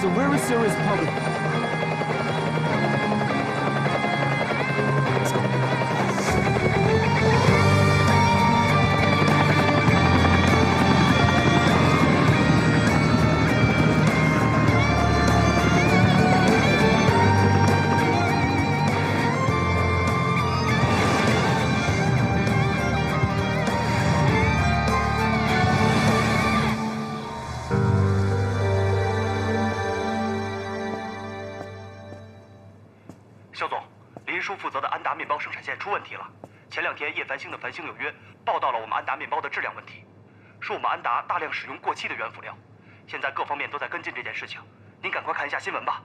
a very serious problem. 肖总，林叔负责的安达面包生产线出问题了。前2天叶繁星的《繁星有约》报道了我们安达面包的质量问题，说我们安达大量使用过期的原辅料。现在各方面都在跟进这件事情，您赶快看一下新闻吧。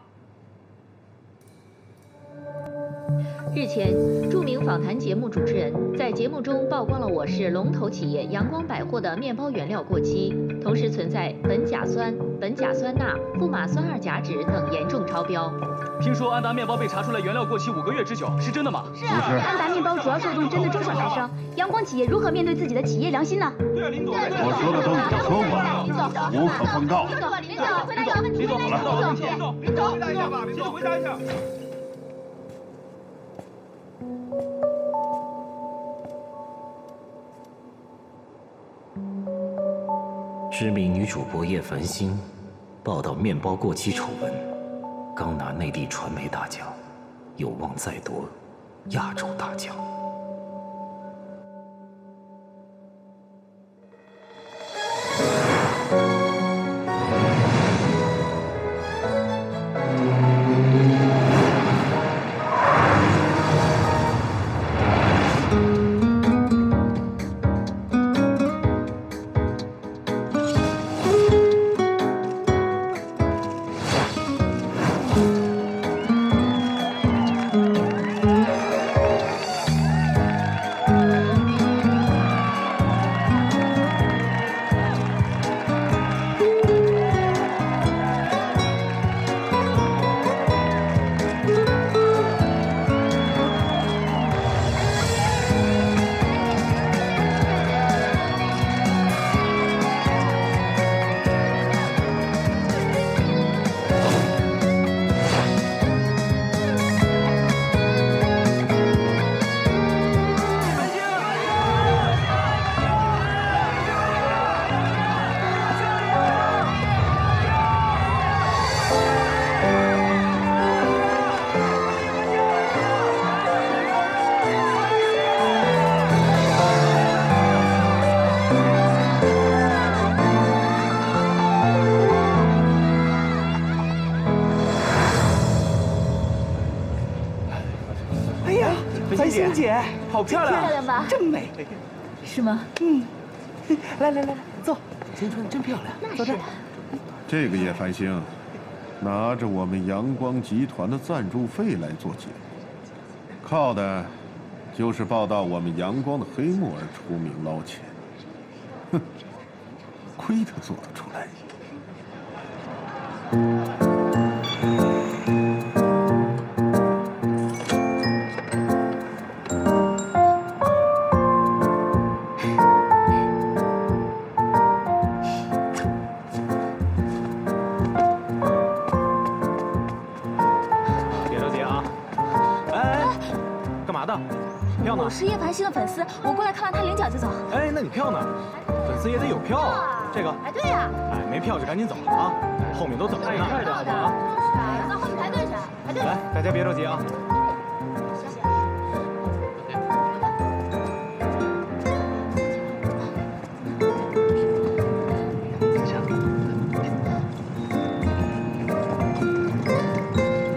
日前，著名访谈节目主持人在节目中曝光了我市龙头企业阳光百货的面包原料过期，同时存在苯甲酸、苯甲酸钠、富马酸2甲酯等严重超标。听说安达面包被查出来原料过期5个月之久，是真的吗？是啊，安达面包主要受众真的中小台商，阳光企业如何面对自己的企业良心呢？对啊，林总，我说的都已经说过了，无可奉告。林总，回答一个问题，林总，回答一下吧，林总，回答一下。知名女主播叶繁星报道面包过期丑闻，刚拿内地传媒大奖，有望再夺亚洲大奖。繁星姐，好漂亮，漂亮吧？真美，是吗？嗯，来，坐，青春真漂亮，那是。这个叶繁星，拿着我们阳光集团的赞助费来做节目，靠的，就是报道我们阳光的黑木耳出名捞钱。哼，亏他做得出来。我是叶繁星的粉丝，我过来看完他领奖就走。哎，那你票呢？粉丝也得有票啊。这个。哎，对呀。哎，没票就赶紧走啊，后面都等着呢。快点，好不好？就是啊，到后面排队去，排队。来，大家别着急啊。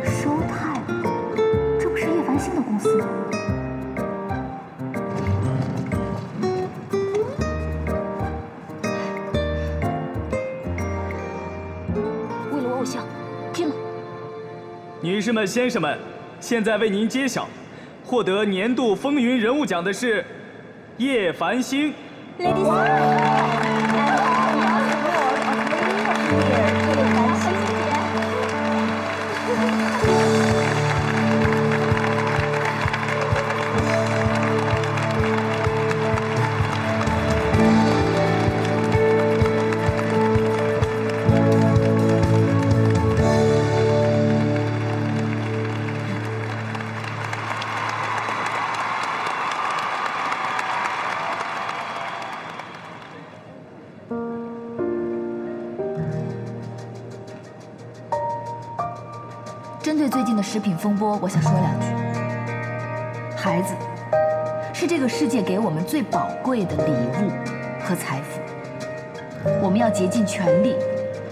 收泰了，这不是叶繁星的公司吗？女士们、先生们，现在为您揭晓，获得年度风云人物奖的是叶繁星。对最近的食品风波，我想说两句。孩子是这个世界给我们最宝贵的礼物和财富，我们要竭尽全力，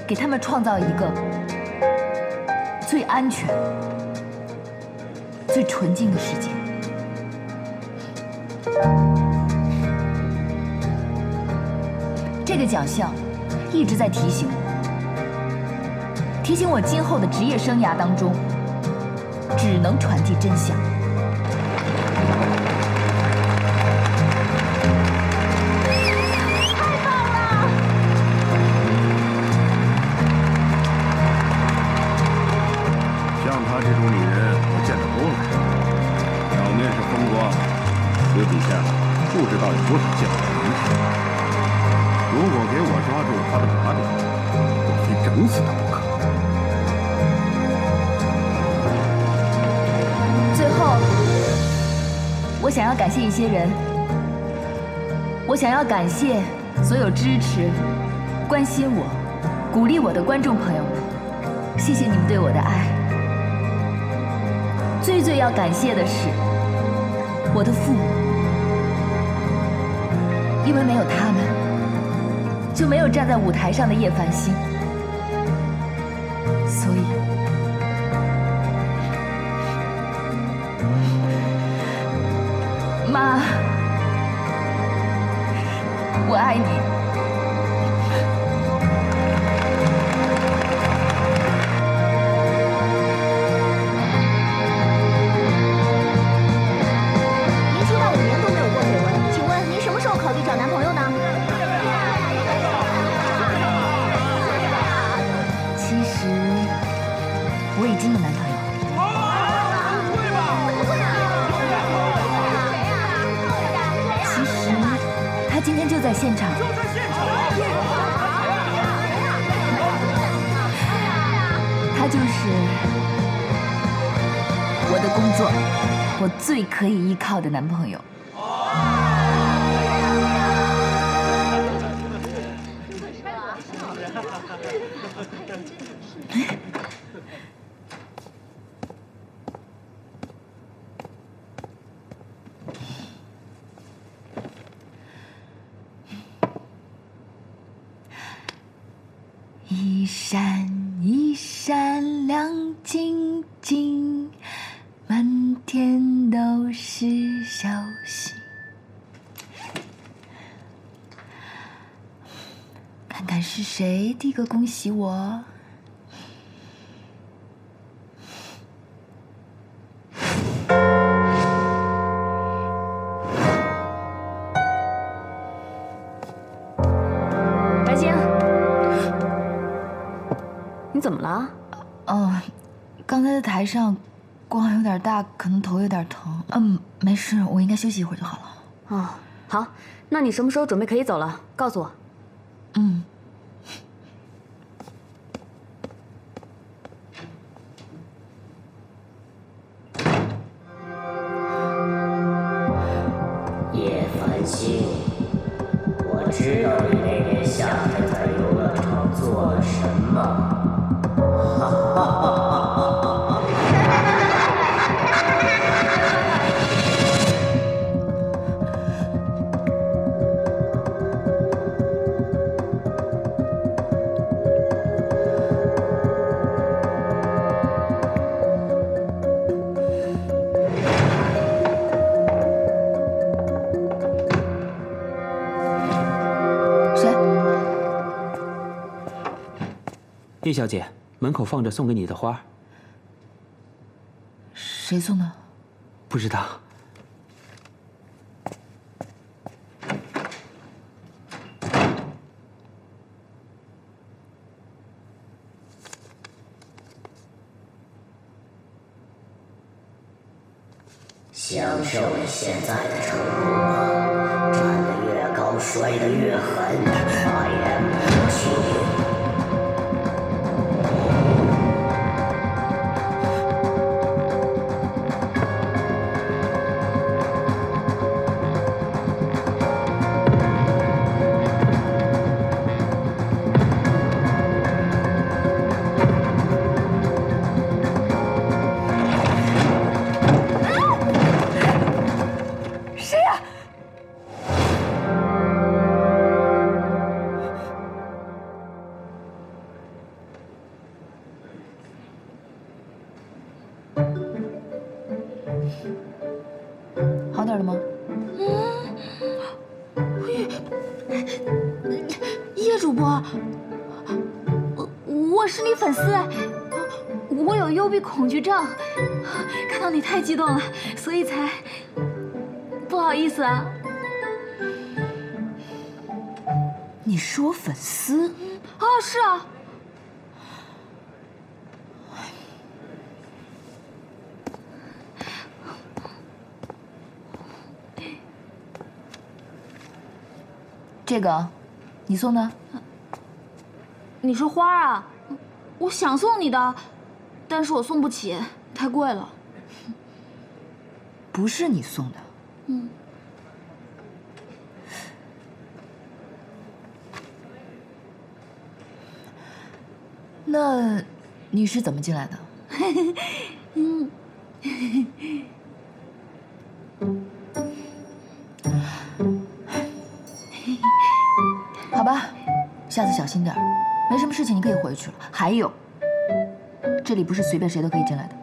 给他们创造一个最安全、最纯净的世界。这个奖项一直在提醒我今后的职业生涯当中，只能传递真相。像她这种女人，我见得多了。表面是风光，私底下不知道有多少见不得人。如果给我抓住她的把柄，我非整死她不可。最后，我想要感谢一些人，我想要感谢所有支持、关心我、鼓励我的观众朋友们，谢谢你们对我的爱。最要感谢的是我的父母，因为没有他们，就没有站在舞台上的叶繁星，所以，妈，我爱你。今天就在现场，他就是我的工作，我最可以依靠的男朋友。一闪一闪亮晶晶，满天都是小星。看看是谁第一个恭喜我。怎么了？刚才在台上光有点大，可能头有点疼。没事，我应该休息一会儿就好了。哦，好，那你什么时候准备可以走了？告诉我。叶繁星，我知道你那年夏天在游乐场做了什么。叶小姐，门口放着送给你的花。谁送的？不知道。享受你现在的成功吧，站得越高，摔得越狠。I am 魔君。叶主播，我是你粉丝，我有幽闭恐惧症，看到你太激动了，所以才不好意思啊。你是我粉丝？啊，是啊。这个，你送的？你说花啊？我想送你的，但是我送不起，太贵了。不是你送的。嗯。那你是怎么进来的？好吧，下次小心点儿。没什么事情，你可以回去了。还有，这里不是随便谁都可以进来的。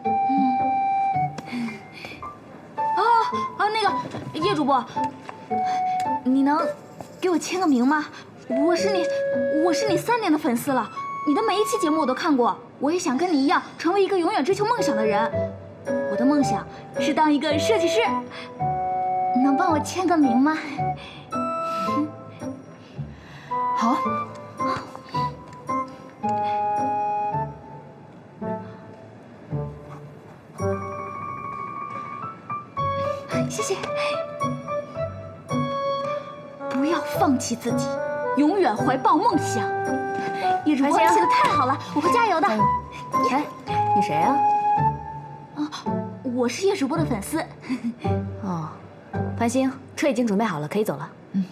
那个叶主播，你能给我签个名吗？我是你3年的粉丝了，你的每一期节目我都看过。我也想跟你一样，成为一个永远追求梦想的人。我的梦想是当一个设计师，能帮我签个名吗？好。谢谢。不要放弃自己，永远怀抱梦想。叶主播，你写的太好了，我会加油的。哎，你谁啊？我是叶主播的粉丝。哦，繁星，车已经准备好了，可以走了。嗯。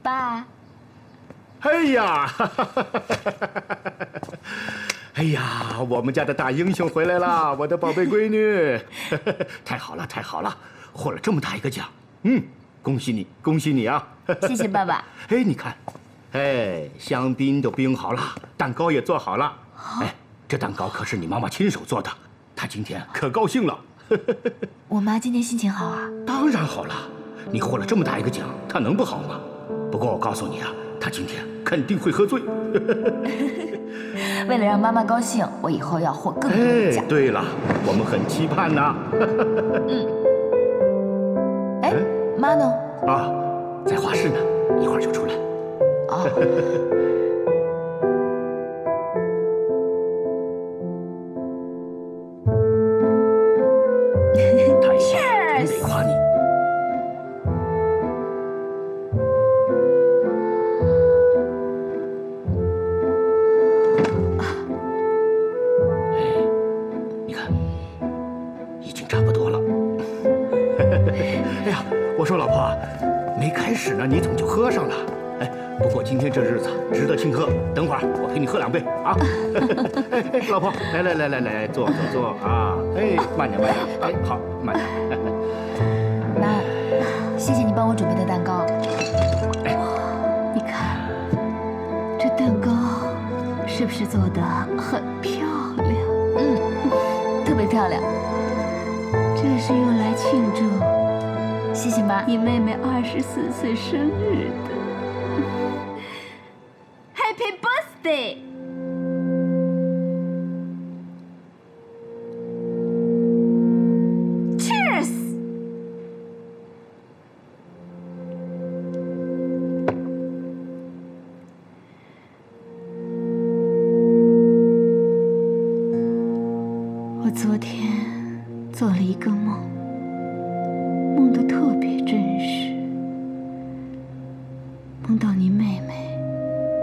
爸。哎呀，哎呀，我们家的大英雄回来了，我的宝贝闺女，太好了，太好了，获了这么大一个奖，恭喜你，恭喜你啊！谢谢爸爸。哎，你看，哎，香槟都冰好了，蛋糕也做好了。哎，这蛋糕可是你妈妈亲手做的，她今天可高兴了。我妈今天心情好啊？当然好了，你获了这么大一个奖，她能不好吗？不过我告诉你啊，她今天肯定会喝醉。为了让妈妈高兴，我以后要获更多的奖。对了，我们很期盼呢。哎，妈呢？啊，在画室呢，一会儿就出来。哦。太好了，真得夸你。我说老婆，没开始呢，你怎么就喝上了？哎，不过今天这日子值得庆贺，等会儿我陪你喝2杯啊！哎，老婆，来，坐啊！哎，慢点，哎，好，慢点。妈，谢谢你帮我准备的蛋糕。你看，这蛋糕是不是做的很漂亮？特别漂亮。这是用来庆祝。谢谢妈。你妹妹24岁生日的 ，Happy Birthday！ Cheers！ 我昨天做了一个梦。梦得特别真实，梦到你妹妹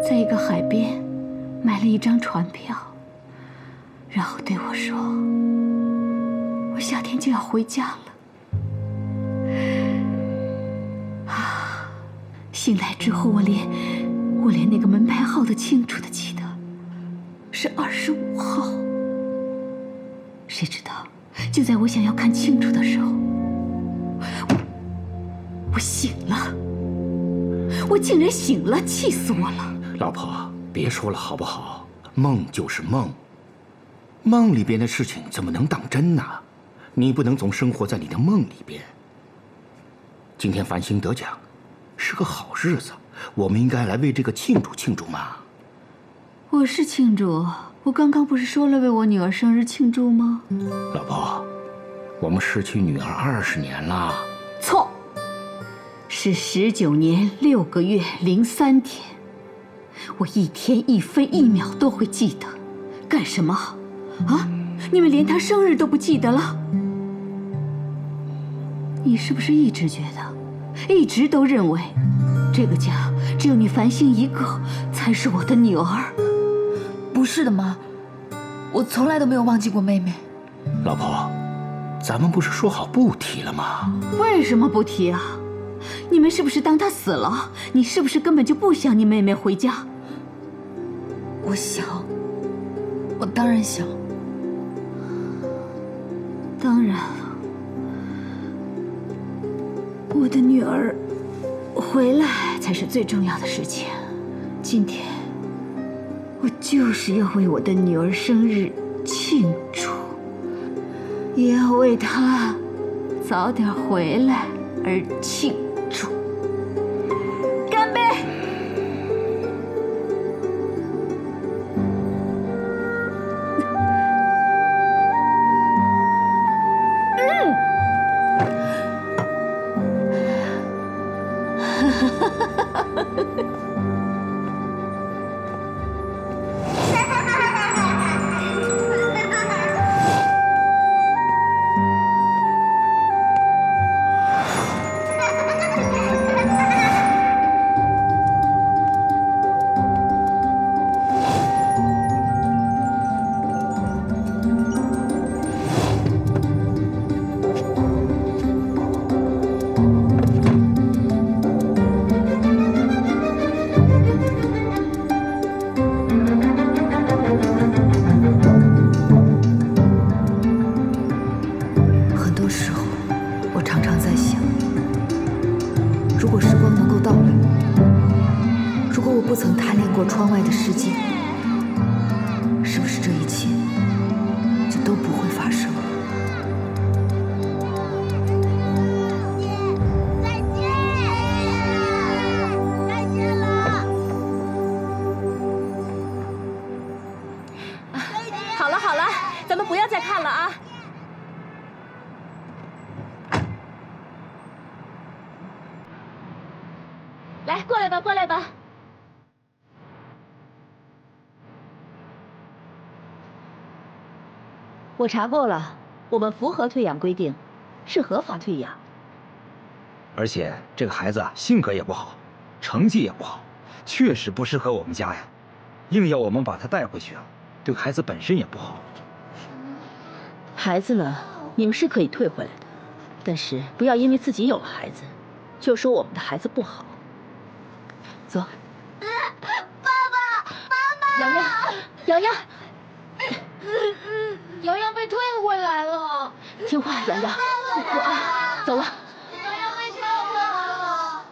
在一个海边买了一张船票，然后对我说：“我夏天就要回家了。”啊！醒来之后，我连那个门牌号都清楚地记得，是25号。谁知道，就在我想要看清楚的时候。我醒了，我竟然醒了，气死我了！老婆，别说了好不好？梦就是梦，梦里边的事情怎么能当真呢？你不能总生活在你的梦里边。今天繁星得奖，是个好日子，我们应该来为这个庆祝庆祝嘛。我是庆祝，我刚刚不是说了为我女儿生日庆祝吗？老婆，我们失去女儿20年了。错，是19年6个月03天。我一天一分一秒都会记得。干什么？啊？你们连她生日都不记得了？你是不是一直觉得，一直都认为，这个家只有你繁星一个才是我的女儿？不是的，妈，我从来都没有忘记过妹妹。老婆，咱们不是说好不提了吗？为什么不提啊？你们是不是当她死了？你是不是根本就不想你妹妹回家？我想，我当然想。当然，我的女儿回来才是最重要的事情。今天，我就是要为我的女儿生日庆祝，也要为她早点回来而庆祝。干杯！窗外的世界，是不是这一切就都不会发生了？再见了！好了好了，咱们不要再看了啊！来，过来吧，过来吧。我查过了，我们符合退养规定，是合法退养。而且这个孩子啊，性格也不好，成绩也不好，确实不适合我们家呀。硬要我们把他带回去啊，对孩子本身也不好。孩子呢，你们是可以退回来的，但是不要因为自己有了孩子，就说我们的孩子不好。走。爸爸妈妈，洋洋，洋洋。洋洋被退回来了，听话，洋洋，不哭啊，走了。洋洋被退回来了。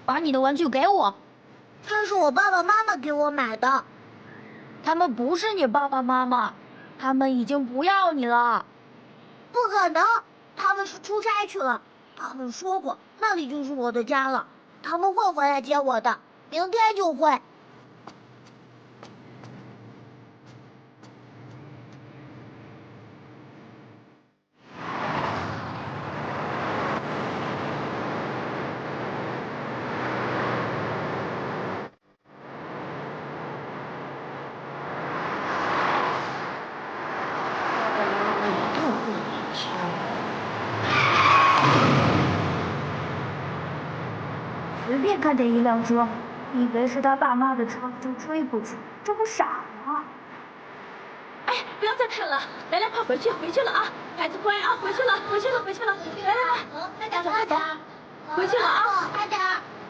把你的玩具给我，这是我爸爸妈妈给我买的。他们不是你爸爸妈妈，他们已经不要你了。不可能，他们是出差去了。他们说过，那里就是我的家了。他们会回来接我的，明天就会。随便看见一辆车，以为是他爸妈的车就追过去，这不傻吗？哎，不要再看了，来来，快回去了啊！孩子乖啊，回去了，来来来，快点，快点，回去了啊！快点，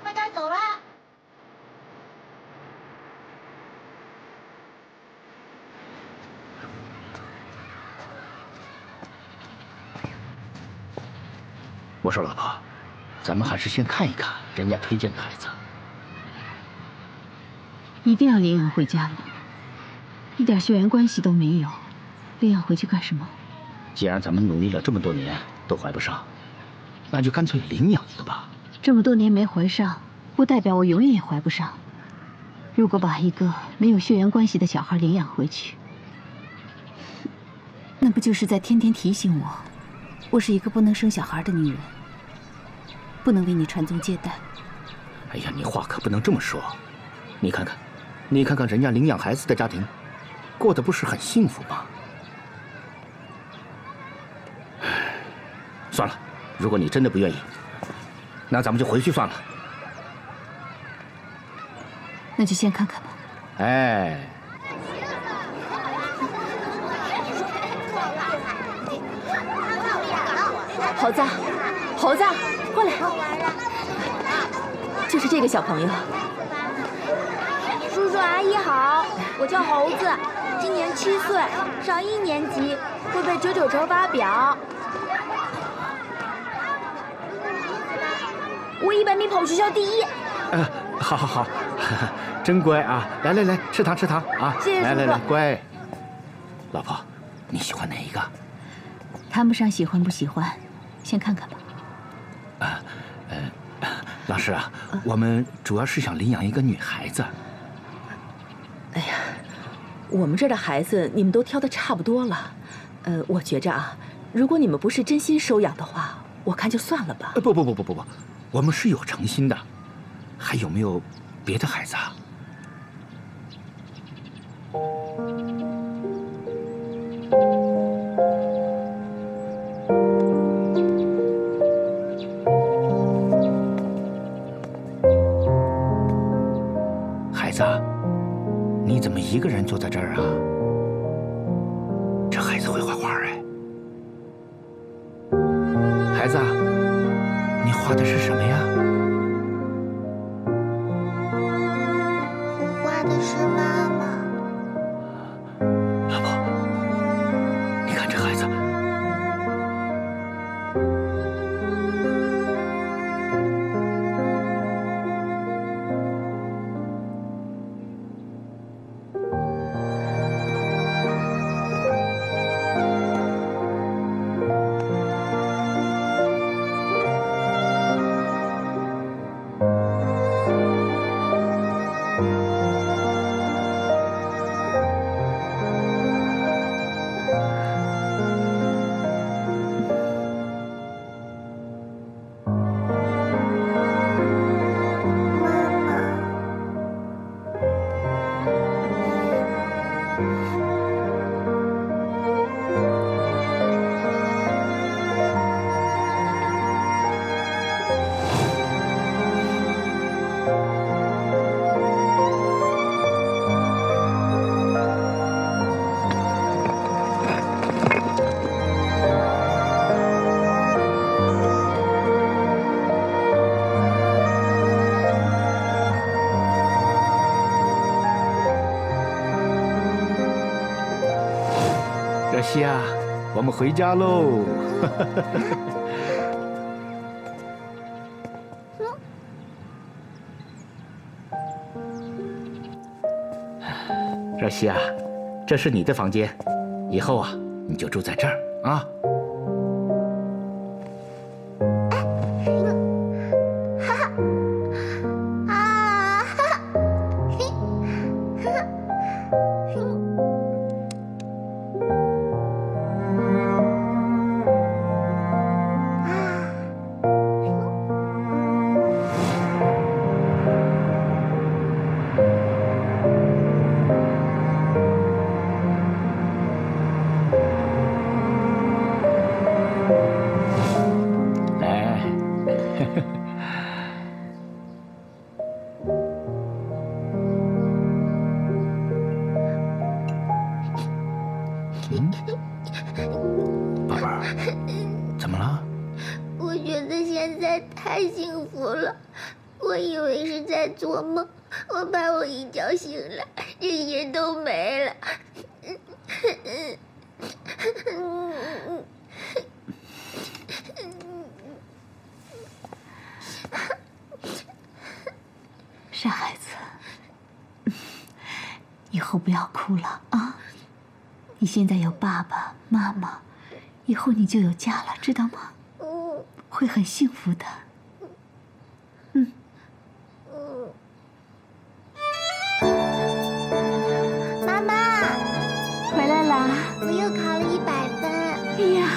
快点走了。我说老婆，咱们还是先看一看人家推荐的孩子。一定要领养回家吗？一点血缘关系都没有，领养回去干什么？既然咱们努力了这么多年都怀不上，那就干脆领养一个吧。这么多年没怀上，不代表我永远也怀不上。如果把一个没有血缘关系的小孩领养回去，那不就是在天天提醒我，我是一个不能生小孩的女人，不能为你传宗接代。哎呀，你话可不能这么说。你看看人家领养孩子的家庭，过得不是很幸福吗？算了，如果你真的不愿意，那咱们就回去算了。那就先看看吧。哎，猴子，猴子，过来，就是这个小朋友。叔叔阿姨好，我叫猴子，今年7岁，上1年级，会背99乘法表。我100米跑学校第1。好，真乖啊！来，吃糖啊！谢谢叔叔。来，乖。老婆，你喜欢哪一个？谈不上喜欢不喜欢，先看看吧。老师啊，我们主要是想领养一个女孩子。哎呀，我们这儿的孩子你们都挑得差不多了，我觉着啊，如果你们不是真心收养的话，我看就算了吧。不，我们是有诚心的。还有没有别的孩子啊？孩子，你怎么一个人坐在这儿啊？这孩子会画画哎。孩子，你画的是什么呀？画的是妈妈。老婆，你看这孩子。热西啊，我们回家喽！热西啊，这是你的房间，以后啊，你就住在这儿啊。宝贝儿，怎么了？我觉得现在太幸福了，我以为是在做梦，我怕我一觉醒来，这些都没了。后不要哭了啊！你现在有爸爸妈妈，以后你就有家了，知道吗？会很幸福的。妈妈，回来啦！我又考了100分。哎呀，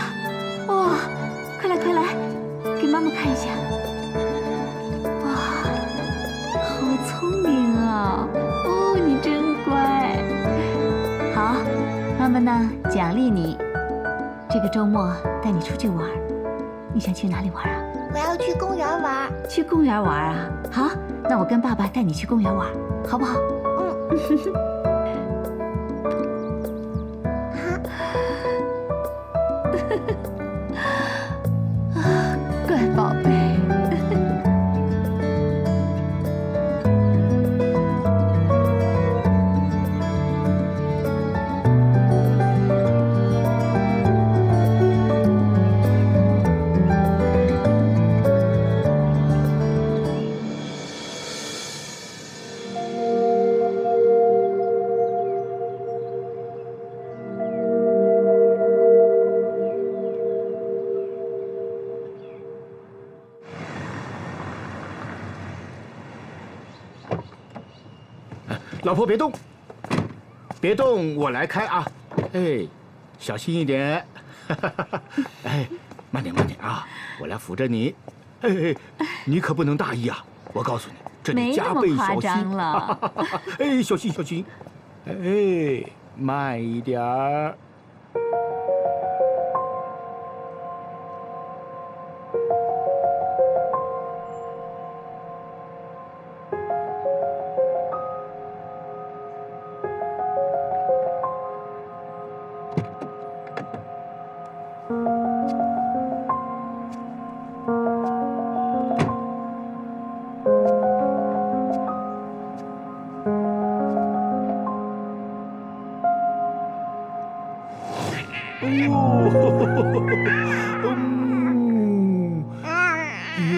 哇，快来快来，给妈妈看一下。哇，好聪明啊！哦，你真乖。好，妈妈呢，奖励你，这个周末带你出去玩。你想去哪里玩啊？我要去公园玩。去公园玩啊？好，那我跟爸爸带你去公园玩，好不好？乖宝贝。老婆别动，别动，我来开啊！哎，小心一点。哎，慢点慢点啊，我来扶着你。哎，你可不能大意啊！我告诉你，这里加倍小心。没那么夸张了。哎，小心小心。哎，慢一点儿。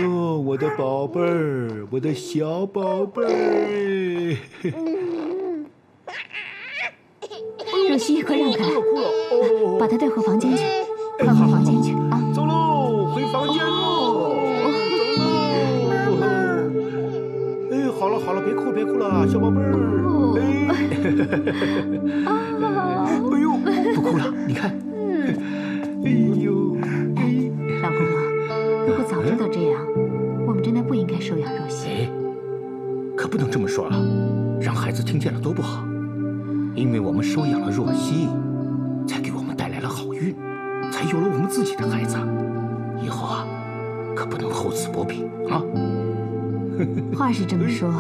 哟，我的宝贝儿，我的小宝贝儿。若曦，快让开，把他带回房间去，快回房间去啊！走喽，回房间喽，走喽。哎，好了好了，别哭别哭了，小宝贝儿。哎呦，不哭了，你看。哎呦，老公啊，如果早知道这样，我们真的不应该收养若曦。哎，可不能这么说了，让孩子听见了多不好。因为我们收养了若曦，才给我们带来了好运，才有了我们自己的孩子。以后啊，可不能厚此薄彼啊。话是这么说，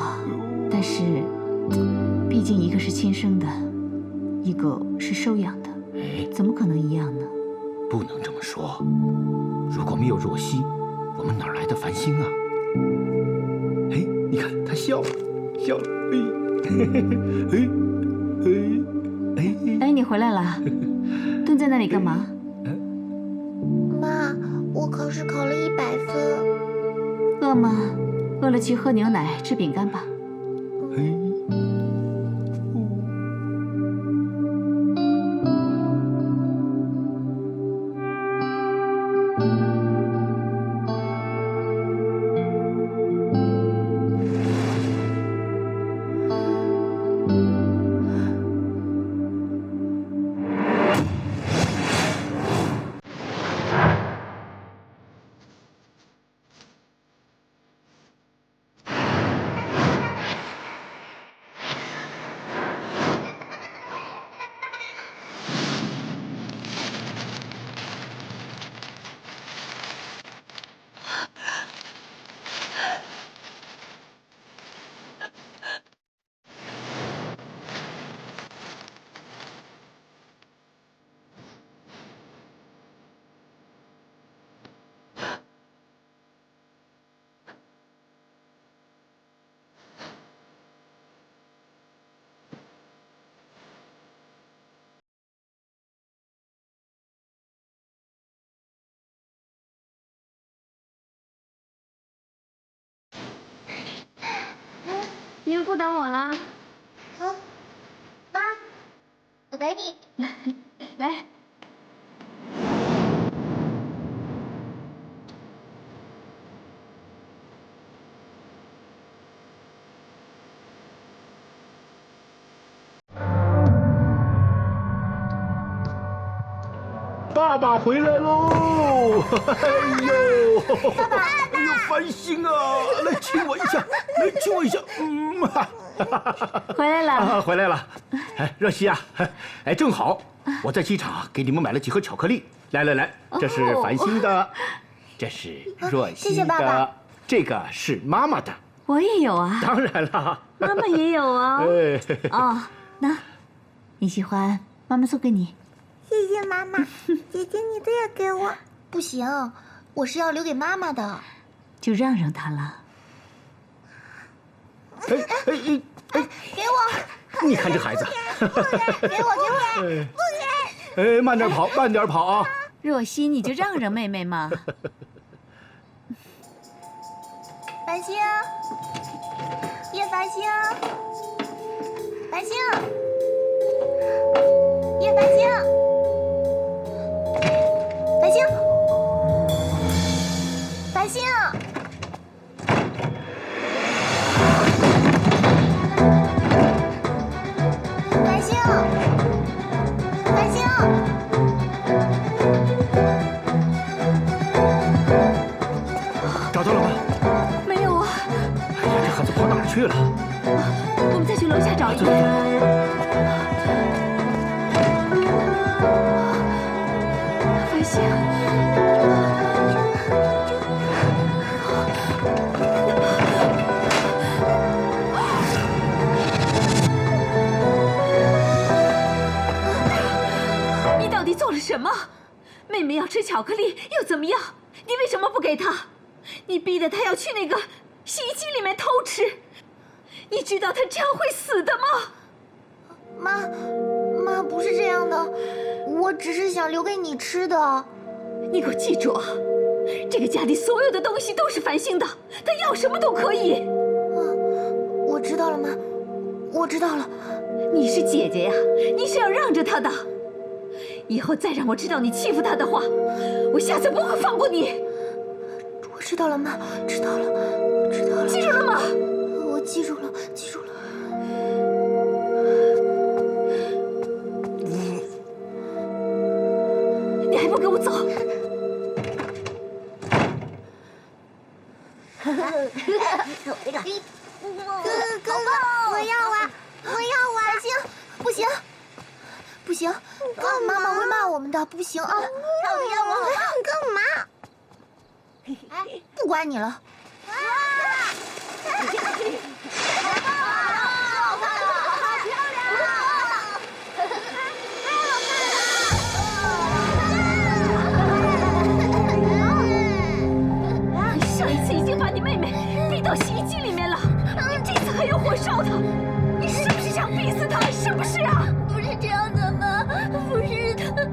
但是，毕竟一个是亲生的，一个是收养的，怎么可能一样呢？不能这么说。如果没有若曦，我们哪来的繁星啊？哎，你看他笑了，笑了，哎，你回来了，蹲在那里干嘛？妈，我考试考了100分。饿吗？饿了去喝牛奶，吃饼干吧。你又不等我了？妈，给你。来。爸爸回来喽！哎呦，哎呦，繁星啊，来亲我一下，来亲我一下，回来了，回来了。哎，热西啊，哎，正好我在机场给你们买了几盒巧克力。来，这是繁星的，这是若曦的，谢谢爸爸。这个是妈妈的。我也有啊。当然了，妈妈也有啊。哦，那你喜欢，妈妈送给你。谢谢妈妈，姐姐你的也给我。不行，我是要留给妈妈的。就让她了。哎，给我！你看这孩子，给我！不给！哎，慢点跑啊！若曦，你就让妹妹嘛。繁星，叶繁星，繁星，叶繁星。繁星，繁星，繁星，繁星，找到了吗？没有啊。哎呀，这孩子跑哪儿去了？我们再去楼下找一眼。繁星。你到底做了什么？妹妹要吃巧克力又怎么样？你为什么不给她？你逼得她要去那个洗衣机里面偷吃。你知道她这样会死的吗？妈不是这样的，我只是想留给你吃的。你给我记住啊，这个家里所有的东西都是繁星的，她要什么都可以。我知道了，妈，我知道了。你是姐姐呀，你是要让着她的。以后再让我知道你欺负她的话，我下次不会放过你。我知道了，妈，知道了，知道了。记住了吗？我记住了，记住了。你还不给我走？哥，我要啊！繁星，不行，不行，妈妈会骂我们的，不行啊！他不要我干嘛？不管你了。上一次已经把你妹妹逼到洗衣机里面了，你这次还要火烧她，你是不是想逼死她？是不是啊？不是这样的，妈，不是的。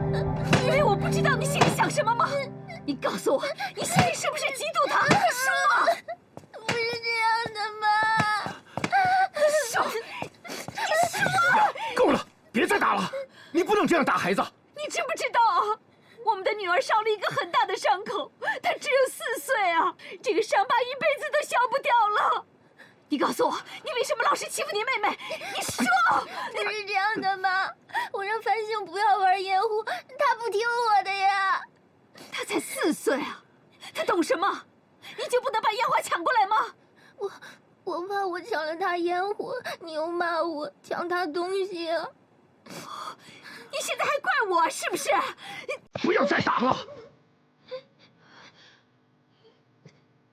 以为我不知道你心里想什么吗？你告诉我，你心里是不是嫉妒她？说。不是这样的，妈。说，你说。够了，别再打了，你不能这样打孩子。你知不知道啊？我们的女儿烧了一个很大的伤口，她只有4岁啊，这个伤疤一辈子都消不掉了。你告诉我，你为什么老是欺负你妹妹？你说。不是这样的，妈，我让繁星不要玩烟壶，她不听我的呀。她才4岁啊，她懂什么？你就不能把烟花抢过来吗？我怕我抢了她烟火，你又骂我抢她东西啊。你现在还怪我是不是？不要再打了！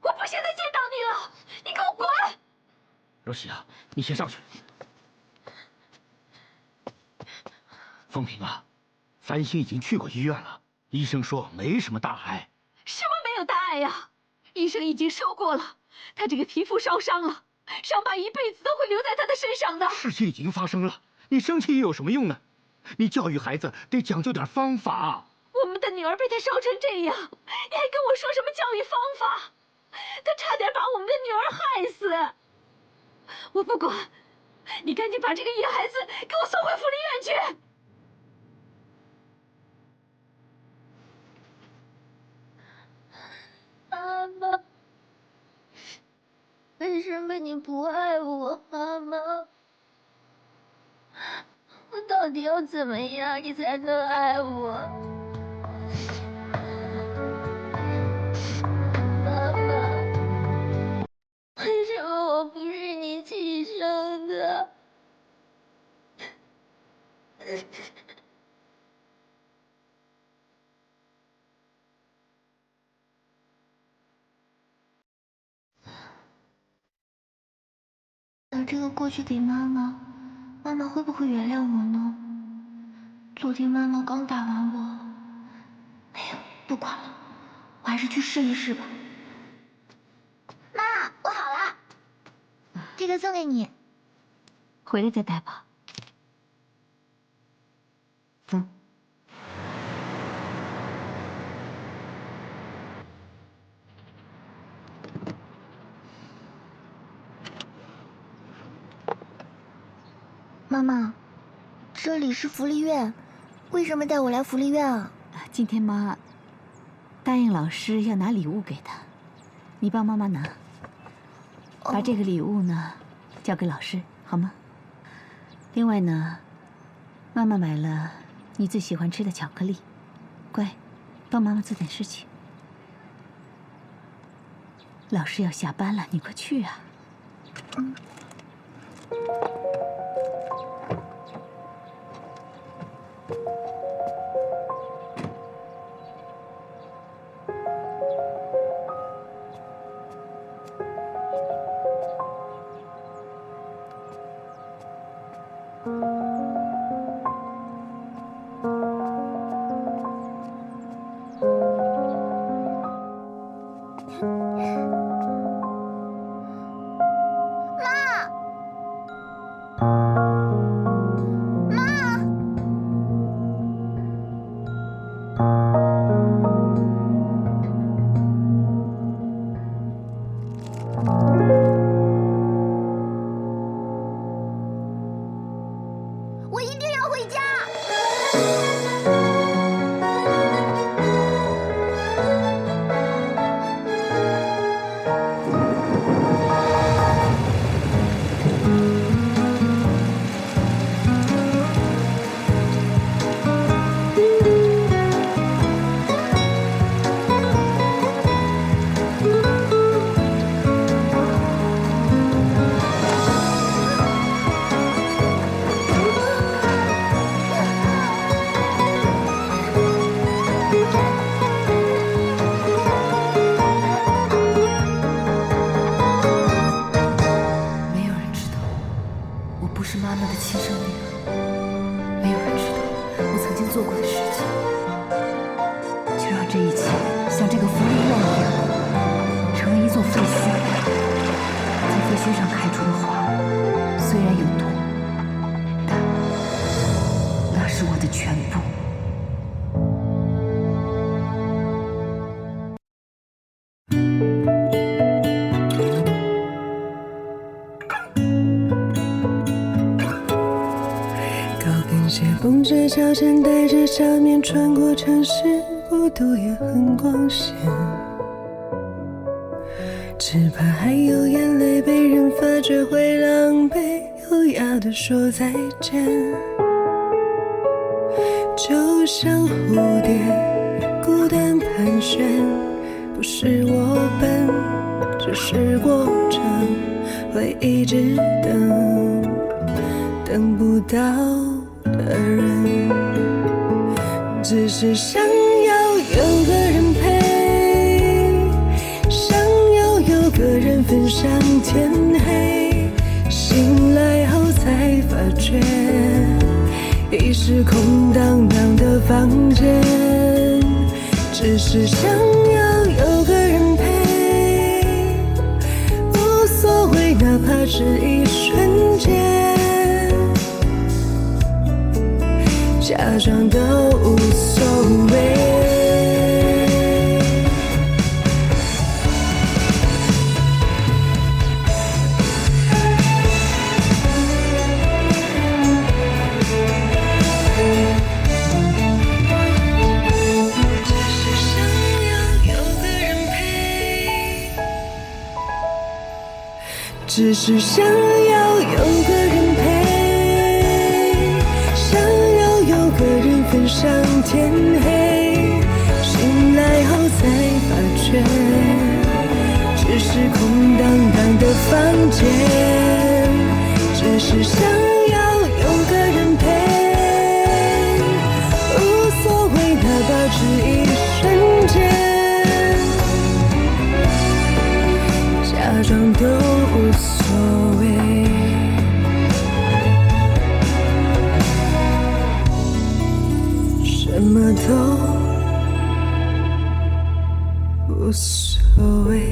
我不想再见到你了，你给我滚！若曦啊，你先上去。风平啊，繁星已经去过医院了，医生说没什么大碍。什么没有大碍呀？医生已经说过了，他这个皮肤烧伤了，伤疤一辈子都会留在他的身上的。事情已经发生了，你生气又有什么用呢？你教育孩子得讲究点方法。我们的女儿被他烧成这样，你还跟我说什么教育方法？他差点把我们的女儿害死。我不管，你赶紧把这个野孩子给我送回福利院去。什么你不爱我，妈妈？我到底要怎么样你才能爱我？妈妈，为什么我不是你亲生的？把这个过去给妈妈，妈妈会不会原谅我呢？昨天妈妈刚打完我，哎呀，不管了，我还是去试一试吧。妈，我好了，这个送给你，回来再戴吧。嗯。妈妈，这里是福利院，为什么带我来福利院啊？今天妈答应老师要拿礼物给他，你帮妈妈拿，把这个礼物呢交给老师，好吗？另外呢，妈妈买了你最喜欢吃的巧克力，乖，帮妈妈做点事情。老师要下班了，你快去啊！嗯。风着脚尖，带着假面穿过城市，孤独也很光鲜。只怕还有眼泪被人发觉会狼狈，优雅地说再见。就像蝴蝶孤单盘旋，不是我笨，只是过程会一直等，等不到的人，只是想要有个人陪，想要有个人分享天黑，醒来后才发觉已是空荡荡的房间，只是想要有个人陪，无所谓哪怕是一瞬间，假装都无所谓。只是想要只是想要有个人陪，想要有个人分上天黑，醒来后才发觉，只是空荡荡的房间，只是想要有个人陪，无所谓哪怕只一瞬间，假装都无所谓，什么都无所谓。